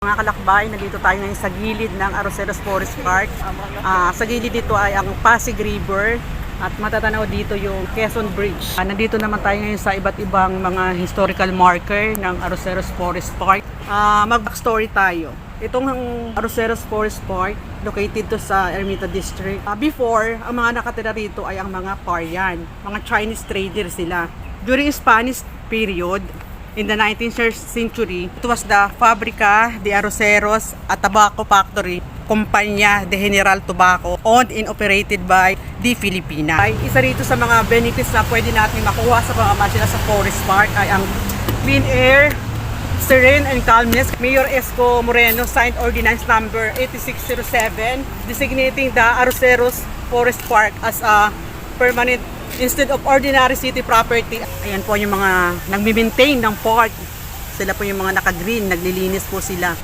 Mga kalakbay, nandito tayo ngayon sa gilid ng Arroceros Forest Park. Sa gilid dito ay ang Pasig River at matatanaw dito yung Quezon Bridge. Nandito naman tayo ngayon sa iba't ibang mga historical marker ng Arroceros Forest Park. Mag-backstory tayo. Itong Arroceros Forest Park, located to sa Ermita District. Before, ang mga nakatira rito ay ang mga Paryan, mga Chinese traders sila. During Spanish period, in the 19th century, it was the Fabrica de Arroceros, a tobacco factory, Compañía de General Tobacco, owned and operated by the Filipina. Ay, isa rito sa mga benefits na pwede natin makuha sa pamamasyal sa Forest Park ay ang clean air, serene and calmness. Mayor Esco Moreno signed Ordinance Number 8607 designating the Arroceros Forest Park as a permanent instead of ordinary city property. Ayan po yung mga nagmi-maintain ng park. Sila po yung mga naka-green, naglilinis po sila.